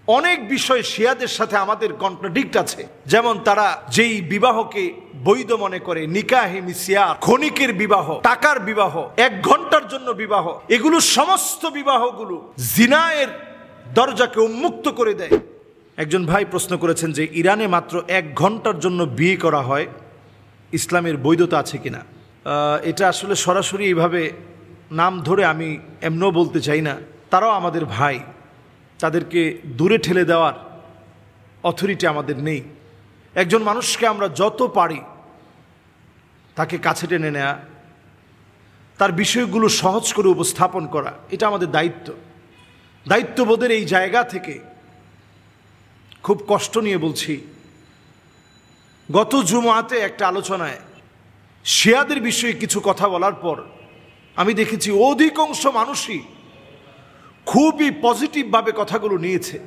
অনেক বিষয় শিয়াদের সাথে আমাদের কন্ট্রাডিক্ট আছে। যেমন তারা যেই বিবাহকে বৈধ মনে করে, নিকাহে মিসিয়ার, ক্ষণিকের বিবাহ, টাকার বিবাহ, 1 ঘন্টার জন্য বিবাহ, এগুলো সমস্ত বিবাহগুলো জিনায়ের দরজাকে উন্মুক্ত করে দেয়। একজন ভাই প্রশ্ন করেছেন যে ইরানে মাত্র 1 ঘন্টার জন্য বিয়ে করা হয়, ইসলামের বৈধতা আছে কিনা। এটা আসলে সরাসরি এইভাবে নাম ধরে আমি এমনও বলতে চাই না, তারাও আমাদের ভাই, তাদেরকে দূরে ঠেলে দেওয়ার অথরিটি আমাদের নেই। একজন মানুষকে আমরা যত পারি তাকে কাছে টেনে নেওয়া, তার বিষয়গুলো সহজ করে উপস্থাপন করা, এটা আমাদের দায়িত্ব। দায়িত্ববোধের এই জায়গা থেকে খুব কষ্ট নিয়ে বলছি, গত জুমাতে একটা আলোচনায় শিয়াদের বিষয়ে কিছু কথা বলার পর আমি দেখেছি অধিকাংশ মানুষই খুবই পজিটিভভাবে কথাগুলো নিয়েছে।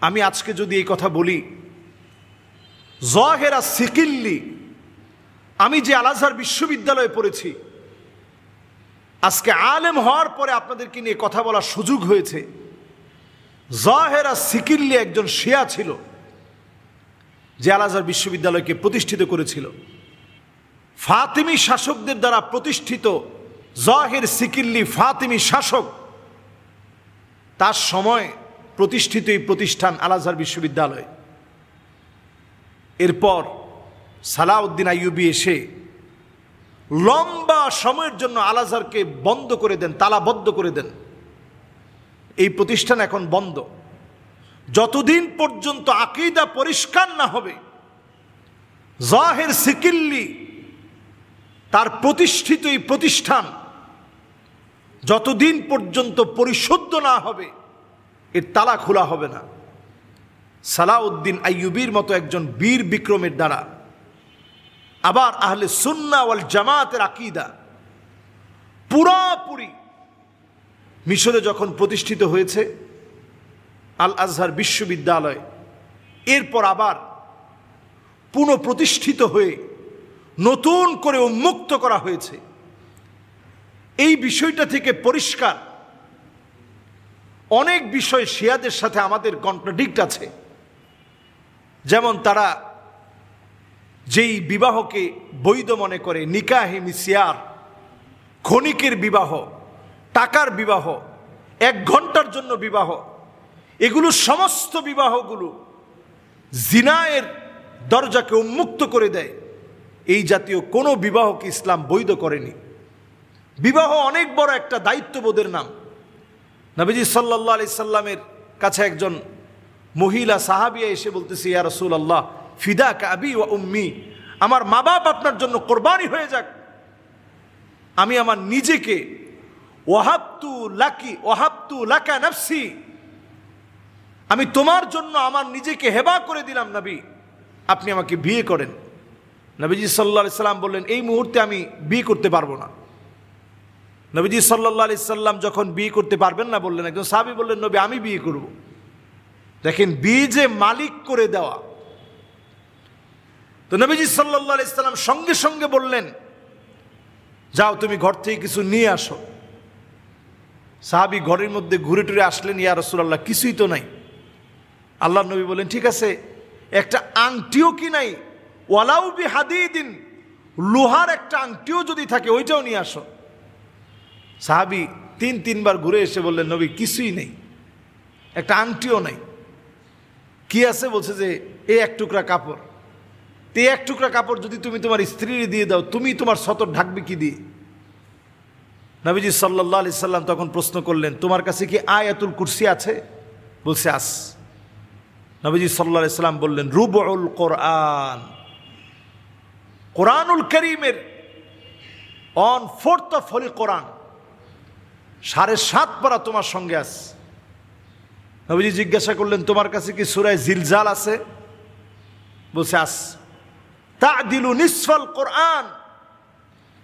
আমি আজকে যদি এই কথা বলি, জাহেরা সিকিল্লি, আমি যে আল আজহার বিশ্ববিদ্যালয়ে পড়েছি, আজকে আলেম হওয়ার পরে আপনাদেরকে নিয়ে কথা বলার সুযোগ হয়েছে। জাহেরা সিকিল্লি একজন শিয়া ছিল যে আল আজহার বিশ্ববিদ্যালয়কে প্রতিষ্ঠিত করেছিল। ফাতিমি শাসকদের দ্বারা প্রতিষ্ঠিত জাহের সিকিল্লি ফাতিমি শাসক, তার সময় প্রতিষ্ঠিত এই প্রতিষ্ঠান আল আজহার বিশ্ববিদ্যালয়। এরপর সালাউদ্দিন আইয়ুবী এসে লম্বা সময়ের জন্য আল আজহারকে বন্ধ করে দেন, তালাবদ্ধ করে দেন। এই প্রতিষ্ঠান এখন বন্ধ। যতদিন পর্যন্ত আকীদা পরিষ্কার না হবে, জাহের সিকিল্লি তার প্রতিষ্ঠিত এই প্রতিষ্ঠান যতদিন পর্যন্ত পরিশুদ্ধ না হবে, এর তালা খোলা হবে না। সালাউদ্দিন আইয়ুবীর মতো একজন বীর বিক্রমের দ্বারা আবার আহলে সুন্নাহ ওয়াল জামাতের আকীদা পুরোপুরি মিশরে যখন প্রতিষ্ঠিত হয়েছে আল আজহার বিশ্ববিদ্যালয়, এরপর আবার পুনঃপ্রতিষ্ঠিত হয়ে নতুন করে উন্মুক্ত করা হয়েছে। এই বিষয়টা থেকে পরিষ্কার অনেক বিষয় শিয়াদের সাথে আমাদের কন্ট্রাডিক্ট আছে। যেমন তারা যেই বিবাহকে বৈধ মনে করে, নিকাহে মিসিয়ার, ক্ষণিকের বিবাহ, টাকার বিবাহ, 1 ঘন্টার জন্য বিবাহ, এগুলো সমস্ত বিবাহগুলো জিনায়ের দরজাকে উন্মুক্ত করে দেয়। এই জাতীয় কোনো বিবাহকে ইসলাম বৈধ করেনি। বিবাহ অনেক বড় একটা দায়িত্ববোধের নাম। নবীজি সাল্লাল্লাহু আলাইহি সাল্লামের কাছে একজন মহিলা সাহাবিয়া এসে বলতেছে, ইয়া রাসূলুল্লাহ ফিদাকা আবি ওয়া উম্মি, আমার মা বাপ আপনার জন্য কোরবানি হয়ে যাক, আমি আমার নিজেকে ওয়াহাবতু লাকা নাফসি, আমি তোমার জন্য আমার নিজেকে হেবা করে দিলাম নবী, আপনি আমাকে বিয়ে করেন। নবীজি সাল্লাল্লাহু আলাইহি সাল্লাম বললেন, এই মুহূর্তে আমি বিয়ে করতে পারবো না। নবীজি সাল্লাল্লাহু আলাইহি সাল্লাম যখন বিয়ে করতে পারবেন না বললেন, একজন সাহাবী বললেন, নবী আমি বিয়ে করব। দেখেন, বিয়ে যে মালিক করে দেওয়া। তো নবীজি সাল্লাল্লাহু আলাইহি সাল্লাম সঙ্গে সঙ্গে বললেন, যাও তুমি ঘর থেকে কিছু নিয়ে আসো। সাহাবী ঘরের মধ্যে ঘুরে টুরে আসলেন, ইয়া রাসূলুল্লাহ কিছুই তো নাই। আল্লাহর নবী বললেন, ঠিক আছে, একটা আংটিও কি নাই, ওয়ালাউ বিহাদিদিন, লোহার একটা আংটিও যদি থাকে ওইটাও নিয়ে আসো। সাহাবী 3-3 ঘুরে এসে বললেন, নবী কিছুই নেই, একটা আংটিও নাই। কি আছে? বলছে যে এই 1 টুকরা কাপড়। তো এই 1 টুকরা কাপড় যদি তুমি তোমার স্ত্রীর দিয়ে দাও, তুমি তোমার সতর ঢাকবে কি দিয়ে? নবীজি সাল্লাল্লাহু আলাইহি সাল্লাম তখন প্রশ্ন করলেন, তোমার কাছে কি আয়াতুল কুরসি আছে? বলছে আস। নবীজি সাল্লাল্লাহু আলাইহি সাল্লাম বললেন, রুবুল কোরআন, কোরআনুল কারীমের 1/4 অফ হোলি কোরআন, 7.5 পারা তোমার সঙ্গে আছে। নবীজি জিজ্ঞাসা করলেন, তোমার কাছে কি সূরা জিলজাল আছে? বলছে আস। তা'দিলু নিসফাল কোরআন,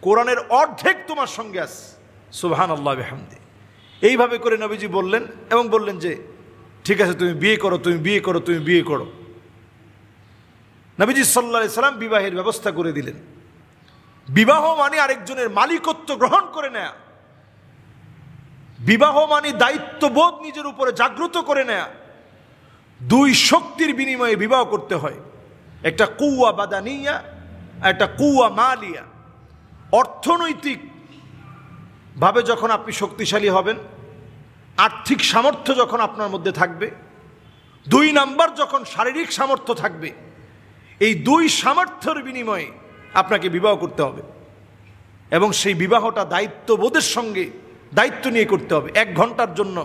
কোরআনের অর্ধেক তোমার সঙ্গে আছে। সুবহানাল্লাহ বিহামদি। এইভাবে করে নবীজি বললেন এবং বললেন যে ঠিক আছে, তুমি বিয়ে করো, তুমি বিয়ে করো, তুমি বিয়ে করো। নবীজি সাল্লাল্লাহু আলাইহি সাল্লাম বিবাহের ব্যবস্থা করে দিলেন। বিবাহ মানে আরেকজনের মালিকত্ব গ্রহণ করে নেয়া। বিবাহ মানে দায়িত্ববোধ নিজের উপরে জাগ্রত করে নেয়া। দুই শক্তির বিনিময়ে বিবাহ করতে হয়, একটা কুওয়া বাদানিয়া, একটা কুওয়া মালিয়া। অর্থনৈতিক ভাবে যখন আপনি শক্তিশালী হবেন, আর্থিক সামর্থ্য যখন আপনার মধ্যে থাকবে, 2 নাম্বার যখন শারীরিক সামর্থ্য থাকবে, এই 2 সামর্থ্যের বিনিময়ে আপনাকে বিবাহ করতে হবে। এবং সেই বিবাহটা দায়িত্ববোধের সঙ্গে দায়িত্ব নিয়ে করতে হবে। 1 ঘন্টার জন্য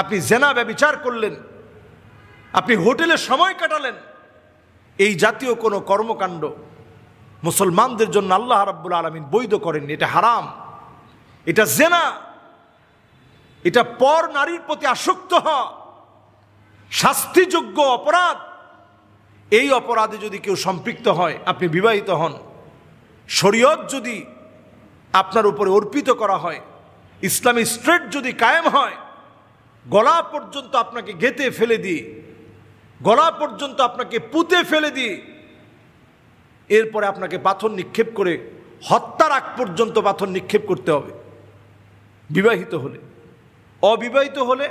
আপনি জেনা ব্যভিচার করলেন, আপনি হোটেলে সময় কাটালেন, এই জাতীয় কোনো কর্মকাণ্ড মুসলমানদের জন্য আল্লাহ রাব্বুল আলামিন বৈধ করেননি। এটা হারাম, এটা জেনা, এটা পর নারীর প্রতি আসক্ত হওয়া, শাস্তিযোগ্য অপরাধ। এই অপরাধে যদি কেউ সম্পৃক্ত হয়, আপনি বিবাহিত হন, শরীয়ত যদি আপনার উপরে অর্পিত করা হয়, ইসলামী স্ট্রেট যদি কায়েম হয়, গলা পর্যন্ত আপনাকে গেঁথে ফেলে দিয়ে, গলা পর্যন্ত আপনাকে পুঁতে ফেলে দিয়ে, এরপরে আপনাকে পাথর নিক্ষেপ করে হত্যার আগ পর্যন্ত পাথর নিক্ষেপ করতে হবে বিবাহিত হলে। অবিবাহিত হলে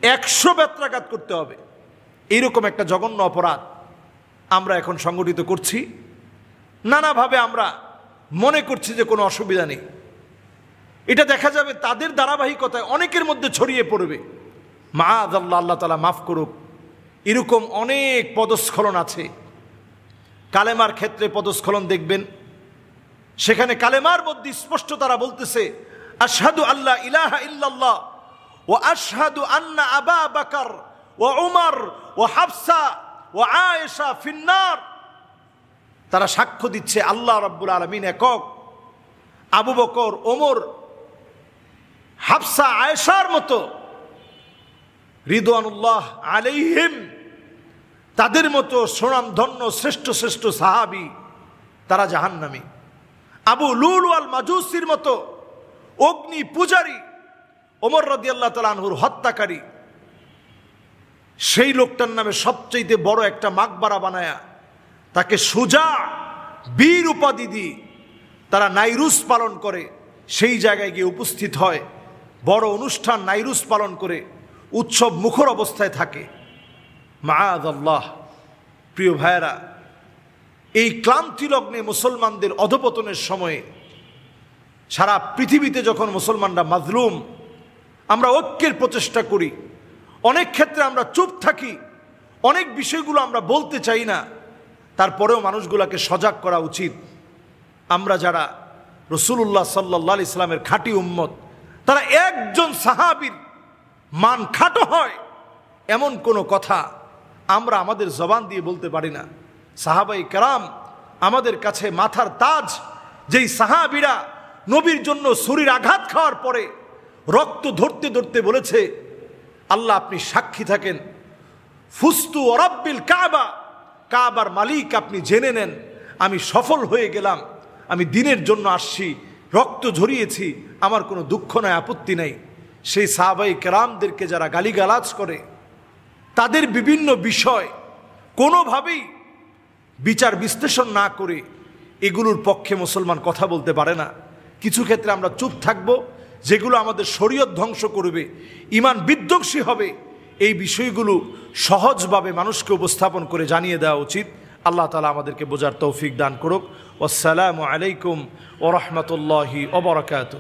100 বেত্রাঘাত করতে হবে। এইরকম একটা জঘন্য অপরাধ আমরা এখন সংগঠিত করছি। নানাভাবে আমরা মনে করছি যে কোনো অসুবিধা নেই। এটা দেখা যাবে তাদের ধারাবাহিকতায় অনেকের মধ্যে ছড়িয়ে পড়বে। মাআযাল্লাহ, আল্লাহ তাআলা মাফ করুক। এরকম অনেক পদস্খলন আছে। কালেমার ক্ষেত্রে পদস্খলন দেখবেন, সেখানে কালেমার মধ্যে স্পষ্ট তারা বলতেছে আশহাদু আল্লা ইলাহা ইল্লাল্লাহ ওয়া আশহাদু আন্না আবা বকর ওয়া উমর ওয়া হাফসা ওয়া আয়েশা ফিন্নার। তারা সাক্ষ্য দিচ্ছে আল্লাহ রাব্বুল আলামিন একক, আবু বকর, ওমর, হাফসা, আয়েশার মতো রিদওয়ানুল্লাহ আলাইহিম, তাদের মতো সুনামধন্য শ্রেষ্ঠ শ্রেষ্ঠ সাহাবী তারা জাহান্নামী। আবু লুলু আল মাজুসির মতো অগ্নি পূজারী, ওমর রাদিয়াল্লাহু তাআলা আনহুর হত্যাকারী, সেই লোকটার নামে সবচেয়ে বড় একটা মাকবারা বানায়া তাকে সুজা বীর উপাধি দিয়ে তারা নাইরুস পালন করে। সেই জায়গায় গিয়ে উপস্থিত হয়, বড় অনুষ্ঠান নাইরুস পালন করে উৎসব মুখর অবস্থায় থাকে। মাআযাল্লাহ। প্রিয় ভাইয়েরা, এই ক্লান্তি লগ্নে মুসলমানদের অধপতনের সময়ে সারা পৃথিবীতে যখন মুসলমানরা মাজলুম, আমরা ঐক্যের প্রচেষ্টা করি, অনেক ক্ষেত্রে আমরা চুপ থাকি, অনেক বিষয়গুলো আমরা বলতে চাই না, তারপরেও মানুষগুলোকে সজাগ করা উচিত। আমরা যারা রাসূলুল্লাহ সাল্লাল্লাহু আলাইহি সাল্লামের খাঁটি উম্মত, তারা একজন সাহাবীর মান খাটো হয় এমন কোনো কথা আমরা আমাদের জবান দিয়ে বলতে পারি না। সাহাবাই কেরাম আমাদের কাছে মাথার তাজ। যেই সাহাবীরা নবীর জন্য ছুরির আঘাত খাওয়ার পরে রক্ত ধরতে ধরতে বলেছে, আল্লাহ আপনি সাক্ষী থাকেন, ফুস্তু ওয়ারাব্বিল কাবা, কাবার মালিক আপনি জেনে নেন আমি সফল হয়ে গেলাম, আমি দিনের জন্য আসছি, রক্ত ঝরিয়েছি, আমার কোনো দুঃখ নাই, আপত্তি নাই। সেই সাহাবাই কেরামদেরকে যারা গালিগালাজ করে, তাদের বিভিন্ন বিষয় কোনোভাবেই বিচার বিশ্লেষণ না করে এগুলোর পক্ষে মুসলমান কথা বলতে পারে না। কিছু ক্ষেত্রে আমরা চুপ থাকব, যেগুলো আমাদের শরীয়ত ধ্বংস করবে, ঈমান বিধ্বংসী হবে, এই বিষয়গুলো সহজভাবে মানুষকে উপস্থাপন করে জানিয়ে দেওয়া উচিত। আল্লাহ তাআলা আমাদেরকে বোঝার তৌফিক দান করুক। আসসালামু আলাইকুম ওয়া রাহমাতুল্লাহি ওয়া বারাকাতুহু।